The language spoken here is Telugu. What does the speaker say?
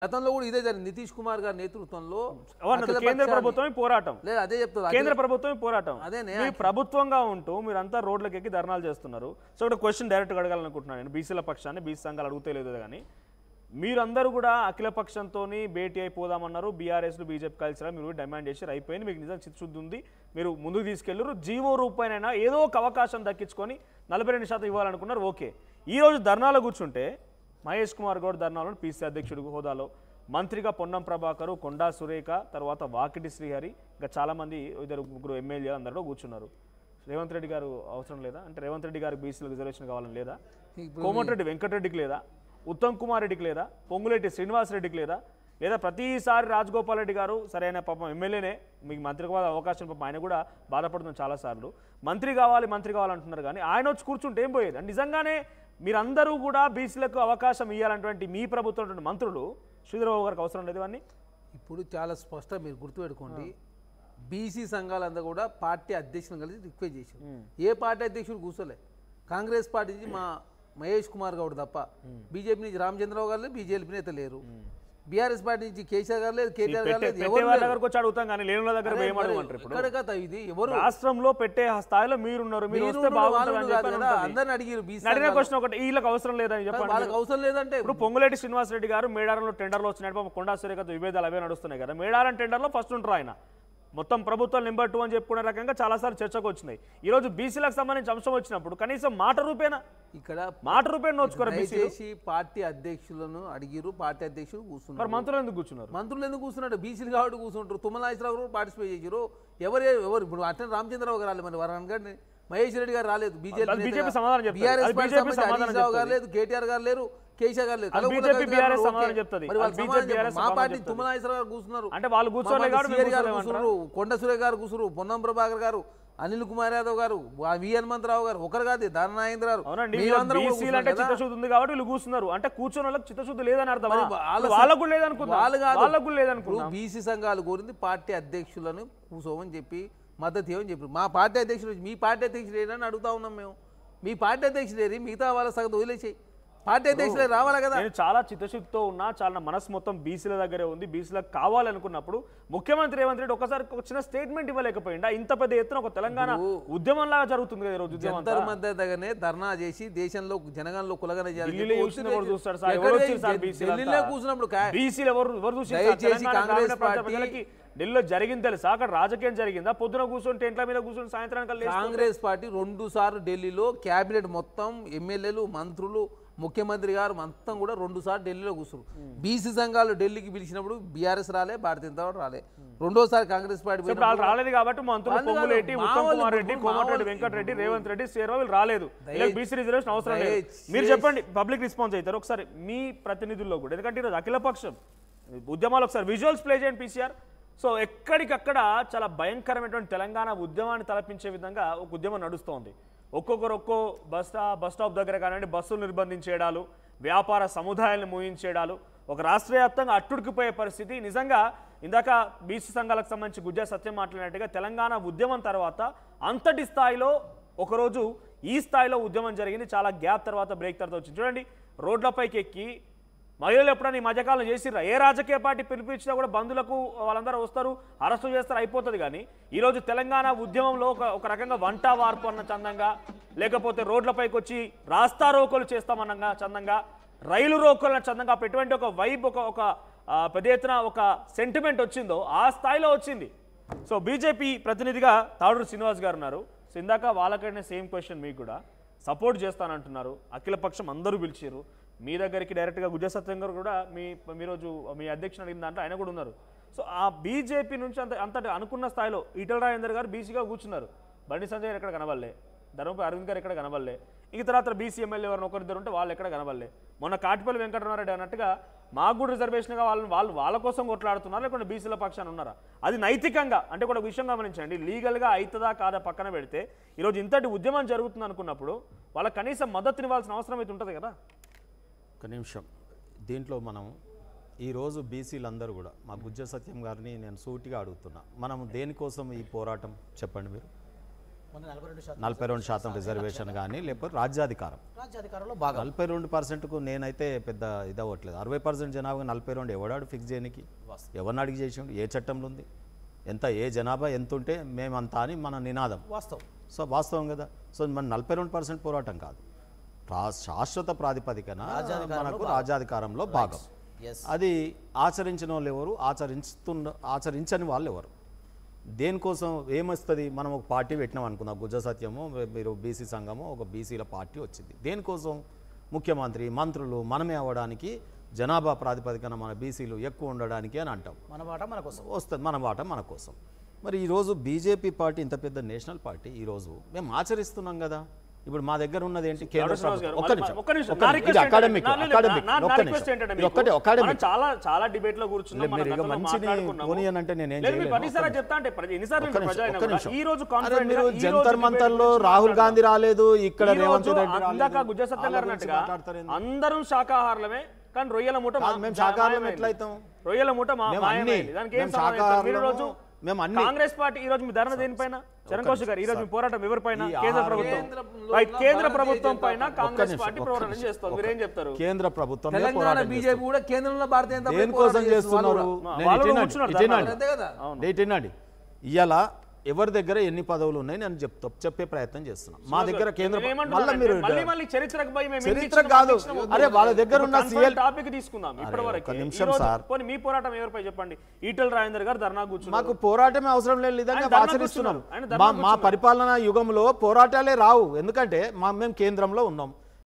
గతంలో కూడా ఇదే జరిగింది. నితీష్ కుమార్ గారి నేతృత్వంలో కేంద్ర ప్రభుత్వమే పోరాటం లేదు అదే చెప్తారు. కేంద్ర ప్రభుత్వమే పోరాటం అదే మీ ప్రభుత్వంగా ఉంటూ మీరంతా రోడ్లకు ఎక్కి ధర్నాలు చేస్తున్నారు. సో ఇక్కడ క్వశ్చన్ డైరెక్ట్గా అడగాలనుకుంటున్నాను నేను. బీసీల పక్షాన్ని బీసీ సంఘాలు అడుగుతే లేదు కానీ మీరందరూ కూడా అఖిల పక్షంతో భేటీ అయిపోదామన్నారు. బీఆర్ఎస్లు బీజేపీ కలిసి మీరు డిమాండ్ చేసి అయిపోయింది, మీకు నిజంగా చిత్తశుద్ధి ఉంది, మీరు ముందుకు తీసుకెళ్ళరు, జీవో రూపాయనైనా ఏదో ఒక అవకాశం దక్కించుకొని 42% ఇవ్వాలనుకున్నారు. ఓకే, ఈరోజు ధర్నాలో కూర్చుంటే మహేష్ కుమార్ గౌడ్ ధర్నాలో పీసీ అధ్యక్షుడు హోదాలో, మంత్రిగా పొన్నం ప్రభాకరు, కొండా సురేఖ, తర్వాత వాకిటి శ్రీహరి, ఇంకా చాలామంది ఇద్దరు ముగ్గురు ఎమ్మెల్యేలు అందరూ కూర్చున్నారు. రేవంత్ రెడ్డి గారు అవసరం లేదా? అంటే రేవంత్ రెడ్డి గారికి బీసీలకు రిజర్వేషన్ కావాలని లేదా? కోమటిరెడ్డి వెంకటరెడ్డికి లేదా? ఉత్తమ్ కుమార్ రెడ్డికి లేదా? పొంగులేటి శ్రీనివాసరెడ్డికి లేదా? లేదా ప్రతిసారి రాజగోపాల్ రెడ్డి గారు సరైన పాపం ఎమ్మెల్యేనే, మీకు మంత్రికి అవకాశం పాపం ఆయన కూడా బాధపడుతున్నాం చాలాసార్లు, మంత్రి కావాలంటున్నారు. కానీ ఆయన వచ్చి కూర్చుంటే ఏం పోయేది? నిజంగానే మీరందరూ కూడా బీసీలకు అవకాశం ఇవ్వాలన్నటువంటి మీ ప్రభుత్వం మంత్రులు శ్రీధరబాబు గారికి అవసరం లేదు ఇవన్నీ. ఇప్పుడు చాలా స్పష్టంగా మీరు గుర్తుపెట్టుకోండి, బీసీ సంఘాలంతా కూడా పార్టీ అధ్యక్షులను కలిసి రిక్వెస్ట్ చేశారు. ఏ పార్టీ అధ్యక్షుడు కూర్చోలే. కాంగ్రెస్ పార్టీ నుంచి మా మహేష్ కుమార్ గౌడ్ తప్ప, బీజేపీ నుంచి రామచంద్రరావు గారు లేదు, బీజేపీ నేత లేరు, బీఆర్ఎస్ పార్టీ నుంచి కేసీఆర్ గారు లేదు, కేటీఆర్ గారు లేదు. రాష్ట్రంలో పెట్టే స్థాయిలో మీరున్నారు. అందరిని అడిగారు వీళ్ళకి అవసరం లేదని చెప్పండి. వాళ్ళకి అవసరం లేదంటే ఇప్పుడు పొంగులేటి శ్రీనివాసరెడ్డి గారు మేడారంలో టెండర్లో వచ్చినట్టు కొండా సురేఖతో విభేదాలు అవే నడుస్తున్నాయి కదా. మేడారం టెండర్లో ఫస్ట్ ఉంటారు ఆయన, మొత్తం ప్రభుత్వం నెంబర్ 2 అని చెప్పుకునే రకంగా చాలాసార్లు చర్చకు వచ్చినాయి. ఈరోజు బీసీలకు సంబంధించి అంశం వచ్చినప్పుడు కనీసం మాట రూపేనా నోచుకోరు. బీసీ పార్టీ అధ్యక్షులను అడిగిరు, పార్టీ అధ్యక్షులు కూర్చున్నారు. మరి మంత్రులు ఎందుకు కూర్చున్నారు? మంత్రులు ఎందుకు కూర్చున్నాడు? బీసీలు కాబట్టి కూర్చుంటారు. తుమ్మలాశ్వరరావు గారు పార్టిసిపేట్ చేశారు. ఎవరు ఇప్పుడు అట్లా రామచంద్రరావు గారు రాలేదు, మరి వరంగల్ మహేష్ రెడ్డి గారు రాలేదు, బీజేపీ సమాధానం గారు లేదు, కేటీఆర్ గారు లేరు, కేసీఆర్ గారు లేదు. మా పార్టీ తుమ్మలాశ్వరరావు గారు కూర్చున్నారు. అంటే వాళ్ళు కూర్చోలేదు. కొండ సురేఖ గారు కూర్చున్నారు, పొన్నం ప్రభాకర్ గారు, అనిల్ కుమార్ యాదవ్ గారు, వి హనుమంతరావు గారు, ఒకరు కాదు ధర్నాయేంద్ర గారు. చిత్తశుద్ధి ఉంది కాబట్టి వీళ్ళు కూర్చున్నారు. అంటే కూర్చొని వాళ్ళకి చిత్తశుద్ధి లేదని అర్థం. వాళ్ళకు లేదనుకున్నారు. బీసీ సంఘాలు కోరింది పార్టీ అధ్యక్షులను కూర్చోమని చెప్పి మద్దతు ఇవ్వని చెప్పి, మా పార్టీ అధ్యక్షుడు మీ పార్టీ అధ్యక్షుడు ఏదని అడుగుతా ఉన్నాం మేము. మీ పార్టీ అధ్యక్షుడు ఏది? మిగతా వాళ్ళ సగం వదిలేసాయి, పార్టీ అధ్యక్షులే రావాలి కదా. నేను చాలా చిత్తశుద్ధితో ఉన్నా, చాలా మనసు మొత్తం బీసీల దగ్గరే ఉంది. బీసీలకు కావాలనుకున్నప్పుడు ముఖ్యమంత్రి రేవంత్ రెడ్డి ఒకసారి ఒక చిన్న స్టేట్మెంట్ ఇవ్వలేకపోయిందా? ఇంత పెద్ద ఎత్తున ఒక తెలంగాణ ఉద్యమం లాగా జరుగుతుంది కదా ఈరోజు. జంతర్ మంతర్ దగ్గరనే ధర్నా చేసి దేశంలో జనగణలో కులగన ఢిల్లీలో జరిగింది తెలుసా? అక్కడ రాజకీయం జరిగిందా? పొద్దున కూర్చొని టెంట్ల మీద కూర్చొని సాయంత్రానికి కాంగ్రెస్ పార్టీ 2 సార్లు ఢిల్లీలో క్యాబినెట్ మొత్తం ఎమ్మెల్యేలు మంత్రులు ముఖ్యమంత్రి గారు మొత్తం కూడా 2 సార్లు ఢిల్లీలో కూర్చున్నారు. బీసీ సంఘాలు ఢిల్లీకి పిలిచినప్పుడు బీఆర్ఎస్ రాలే, భారతీయ జనతా పార్టీ రాలే. రెండోసారి కాంగ్రెస్ పార్టీ రాలేదు కాబట్టి మంత్రులు పొంగులేటి, ఉత్తమ్ కుమార్ రెడ్డి, కోమటిరెడ్డి వెంకటరెడ్డి, రేవంత్ రెడ్డి, శ్రీరావు రాలేదు. బీసీ రిజర్వేషన్ అవసరం లేదు. మీరు చెప్పండి, పబ్లిక్ రెస్పాన్స్ అవుతారు ఒకసారి మీ ప్రతినిధుల్లో కూడా. ఎందుకంటే ఈరోజు అఖిలపక్షం ఉద్యమాలు ఒకసారి విజువల్స్ ప్లే చేయండి పీసీఆర్. సో ఎక్కడికక్కడ చాలా భయంకరమైనటువంటి తెలంగాణ ఉద్యమాన్ని తలపించే విధంగా ఒక ఉద్యమం నడుస్తోంది. ఒక్కొక్కరు బస్ స్టాప్ దగ్గర కానివ్వండి బస్సులు నిర్బంధించేయడాలు, వ్యాపార సముదాయాలను మూయించేయడాలు, ఒక రాష్ట్ర వ్యాప్తంగా అట్టుడికిపోయే పరిస్థితి. నిజంగా ఇందాక బీసీ సంఘాలకు సంబంధించి గుజ్జా సత్యం మాట్లాడినట్టుగా తెలంగాణ ఉద్యమం తర్వాత అంతటి స్థాయిలో ఒకరోజు ఈ స్థాయిలో ఉద్యమం జరిగింది. చాలా గ్యాప్ తర్వాత బ్రేక్ తర్వాత వచ్చింది. చూడండి, రోడ్లపైకి ఎక్కి మహిళలు ఎప్పుడైనా ఈ మధ్యకాలం చేసిర్రా? ఏ రాజకీయ పార్టీ పిలిపించినా కూడా బంధువులకు వాళ్ళందరూ వస్తారు, అరెస్టు చేస్తారు, అయిపోతుంది. కానీ ఈరోజు తెలంగాణ ఉద్యమంలో ఒక రకంగా వంట వార్పు అన్న చందంగా, లేకపోతే రోడ్లపైకి వచ్చి రాస్తా రోకోలు చేస్తామన్నగా చందంగా, రైలు రోకోల చందంగా ఎటువంటి ఒక వైబ్, ఒక పెద్ద ఎత్తున ఒక సెంటిమెంట్ వచ్చిందో ఆ స్థాయిలో వచ్చింది. సో బీజేపీ ప్రతినిధిగా తాడూరు శ్రీనివాస్ గారు ఉన్నారు. సో ఇందాక వాళ్ళకైనా సేమ్ క్వశ్చన్, మీకు కూడా సపోర్ట్ చేస్తానంటున్నారు. అఖిలపక్షం అందరూ పిలిచారు మీ దగ్గరికి డైరెక్ట్గా గుజ్జా సత్యం గారు కూడా మీరోజు మీ అధ్యక్షుడు అడిగిన దాంట్లో ఆయన కూడా ఉన్నారు. సో ఆ బీజేపీ నుంచి అంతటి అనుకున్న స్థాయిలో ఈటల రాజేందర్ గారు బీసీగా కూర్చున్నారు. బండి సంజయ్ ఎక్కడ కనబడలే, ధర్మపై అరవింద్ గారు ఎక్కడ కనబడలే, ఇంక తర్వాత బీసీ ఎమ్మెల్యే ఎవరిని ఒకరిద్దరు ఉంటే వాళ్ళు ఎక్కడ కనబడలే. మొన్న కాటిపల్లి వెంకటరామారెడ్డి అన్నట్టుగా మాకు కూడా రిజర్వేషన్గా వాళ్ళ కోసం కొట్లాడుతున్నారు, లేకుంటే బీసీల పక్షాన్ని ఉన్నారా? అది నైతికంగా అంటే కూడా విషయం గమనించండి. లీగల్గా అవుతుందా కాదా పక్కన పెడితే ఈరోజు ఇంతటి ఉద్యమం జరుగుతుంది అనుకున్నప్పుడు వాళ్ళకి కనీసం మద్దతునివ్వాల్సిన అవసరం అయితే ఉంటుంది కదా. ఒక నిమిషం, దీంట్లో మనం ఈరోజు బీసీలందరూ కూడా మా గుజ్జా సత్యం గారిని నేను సూటిగా అడుగుతున్నా, మనం దేనికోసం ఈ పోరాటం చెప్పండి మీరు? 42% రిజర్వేషన్ కానీ లేకపోతే రాజ్యాధికారంలో బాగా 42%కు నేనైతే పెద్ద ఇదవ్వట్లేదు. 60% జనాభా 42 ఎవడాడు ఫిక్స్ చేయడానికి? ఎవరిని అడిగి చేసిండు? ఏ చట్టంలో ఉంది? ఏ జనాభా ఎంత ఉంటే మేమంతా అని మన నినాదం. సో వాస్తవం కదా. సో మన 42% పోరాటం కాదు, శాశ్వత ప్రాతిపదికన మనకు రాజ్యాధికారంలో భాగం. అది ఆచరించిన వాళ్ళు ఎవరు, ఆచరించని వాళ్ళు ఎవరు? దేనికోసం ఏమొస్తుంది? మనం ఒక పార్టీ పెట్టినాం అనుకుందాం, గుజ్జ సత్యము మీరు బీసీ సంఘము ఒక బీసీల పార్టీ వచ్చింది. దేనికోసం? ముఖ్యమంత్రి మంత్రులు మనమే అవ్వడానికి, జనాభా ప్రాతిపదికన మన బీసీలు ఎక్కువ ఉండడానికి అని అంటాం. మన వాటా మన కోసం వస్తుంది, మన వాటా మన కోసం. మరి ఈరోజు బీజేపీ పార్టీ ఇంత పెద్ద నేషనల్ పార్టీ ఈరోజు మేము ఆచరిస్తున్నాం కదా. ఇప్పుడు మా దగ్గర ఉన్నది ఏంటి? కేంద్ర చాలా డిబేట్ లో కూర్చున్నాం. జంతర్ మంతర్ లో రాహుల్ గాంధీ రాలేదు, ఇక్కడ రేవంత్ రెడ్డి గుజ్జ సత్యం గారు అన్నట్టుగా అందరం శాకాహారులమే, కానీ రొయ్యల మూట మేము శాకాహారం ఎట్లయితాం? రొయ్యల మూట దానికి ఏం సంబంధం? కాంగ్రెస్ పార్టీ ఈ రోజు మీ ధర్నా దేనిపైన? చరణ్ కౌశిక్ గారు, ఈ రోజు మీ పోరాటం ఎవరిపైన? కేంద్ర ప్రభుత్వం పైన కాంగ్రెస్ పార్టీ పోరాటం చేస్తుంది. మీరేం చెప్తారు? కేంద్ర ప్రభుత్వం తెలంగాణ బీజేపీ కూడా కేంద్రంలో భారతీయ జనతా పార్టీ దేనికోసం చేస్తున్నారు? ఇవాళ ఎవరి దగ్గర ఎన్ని పదవులు ఉన్నాయి నేను చెప్పే ప్రయత్నం చేస్తున్నాం. మా దగ్గర కేంద్ర చరిత్ర కాదు, అరే వాళ్ళ దగ్గర ఉన్న టాపిక్ తీసుకుందాం. ఇప్పటివరకు నిమిషం సార్, మీ పోరాటం ఎవరిపై చెప్పండి. ఈటెల రాజేందర్ గారు ధర్నా కూర్చున్నారు. మాకు పోరాటమే అవసరం లేని విధంగా ఆచరిస్తున్నాం. మా పరిపాలనా యుగంలో పోరాటాలే రావు, ఎందుకంటే మేము కేంద్రంలో ఉన్నాం.